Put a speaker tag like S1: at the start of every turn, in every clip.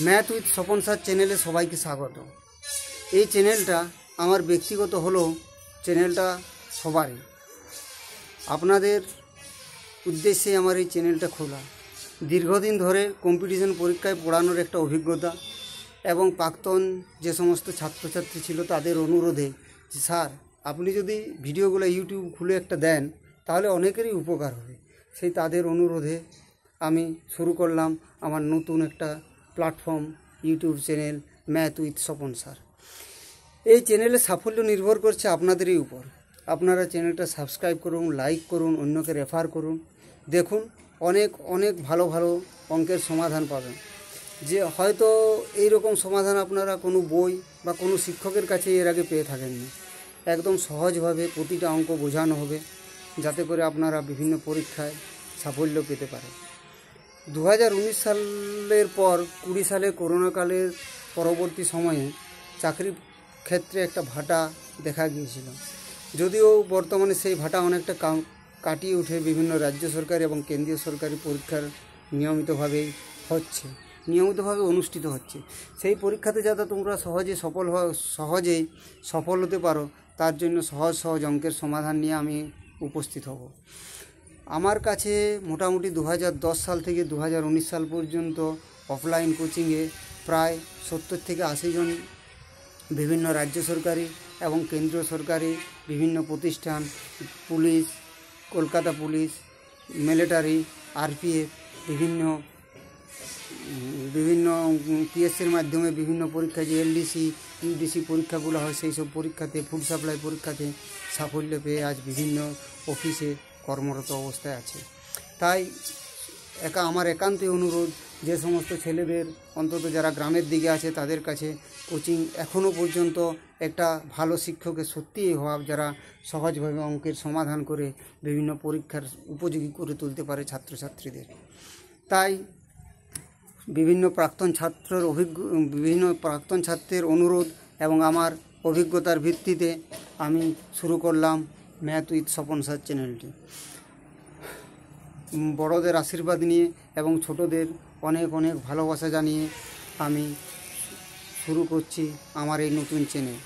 S1: Math with Swapan sir চ্যানেলে সবাইকে স্বাগত। এই চ্যানেলটা আমার ব্যক্তিগত হলেও চ্যানেলটা সবারই। আপনাদের উদ্দেশ্যে আমার এই চ্যানেলটা খোলা। দীর্ঘদিন ধরে কম্পিটিশন পরীক্ষায় পড়ানোর একটা অভিজ্ঞতা এবং প্রাক্তন যে সমস্ত ছাত্রছাত্রী ছিল তাদের অনুরোধে যে স্যার আপনি যদি ভিডিওগুলো ইউটিউব খুলে একটা দেন তাহলে অনেকেরই উপকার হবে, সেই তাদের অনুরোধে আমি শুরু করলাম আমার নতুন একটা platform YouTube channel math with Swapan sir. এই চ্যানেলের সাফল্য নির্ভর করছে আপনাদেরই উপর। আপনারা চ্যানেলটা সাবস্ক্রাইব করুন, লাইক করুন, অন্যকে রেফার করুন। দেখুন অনেক অনেক ভালো ভালো অঙ্কের সমাধান পাবেন, যে হয়তো এই রকম সমাধান আপনারা কোনো বই বা কোনো শিক্ষকের কাছে এর আগে পেয়ে থাকেননি। একদম সহজভাবে প্রতিটা অঙ্ক বোঝানো হবে, যাতে করে আপনারা বিভিন্ন পরীক্ষায় সাফল্য পেতে পারেন। 2019 সালের পর 20 সালে করোনাকালের পরবর্তী সময়ে চাকরির ক্ষেত্রে একটা ভাটা দেখা গিয়েছিল, যদিও বর্তমানে সেই ভাটা অনেকটা কাটিয়ে উঠে বিভিন্ন রাজ্য সরকারি এবং কেন্দ্রীয় সরকারি পরীক্ষার নিয়মিতভাবে অনুষ্ঠিত হচ্ছে। সেই পরীক্ষাতে যাতে তোমরা সহজেই সফল হতে পারো, তার জন্য সহজ অঙ্কের সমাধান নিয়ে আমি উপস্থিত হব। আমার কাছে মোটামুটি 2010 সাল থেকে 2019 সাল পর্যন্ত অফলাইন কোচিংয়ে প্রায় 70 থেকে 80 জন বিভিন্ন রাজ্য সরকারি এবং কেন্দ্রীয় সরকারি বিভিন্ন প্রতিষ্ঠান, police, Kolkata police, military, RPF, বিভিন্ন পিএসসির মাধ্যমে বিভিন্ন পরীক্ষা, যে এলডিসি ইউডিসি পরীক্ষাগুলো হয়, সেই সব পরীক্ষাতে, ফুড সাপ্লাই পরীক্ষাতে সাফল্য পেয়ে আজ বিভিন্ন অফিসে কর্মরত অবস্থায় আছে। তাই আমার একান্তই অনুরোধ, যে সমস্ত ছেলেদের অন্তত যারা গ্রামের দিকে আছে তাদের কাছে কোচিং এখনও পর্যন্ত একটা ভালো শিক্ষকের সত্যিই হওয়া, যারা সহজভাবে অঙ্কের সমাধান করে বিভিন্ন পরীক্ষার উপযোগী করে তুলতে পারে ছাত্রছাত্রীদের। তাই বিভিন্ন প্রাক্তন ছাত্রের অনুরোধ এবং আমার অভিজ্ঞতার ভিত্তিতে আমি শুরু করলাম ম্যাথ উইথ স্বপন স্যার চ্যানেলটি। বড়দের আশীর্বাদ নিয়ে এবং ছোটদের অনেক অনেক ভালোবাসা জানিয়ে আমি শুরু করছি আমার এই নতুন চ্যানেল।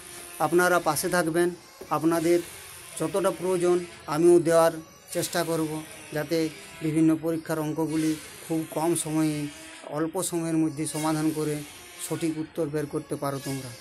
S1: আপনারা পাশে থাকবেন, আপনাদের যতটা প্রয়োজন আমিও দেওয়ার চেষ্টা করব, যাতে বিভিন্ন পরীক্ষার অঙ্কগুলি খুব কম সময়ে, অল্প সময়ের মধ্যে সমাধান করে সঠিক উত্তর বের করতে পারো তোমরা।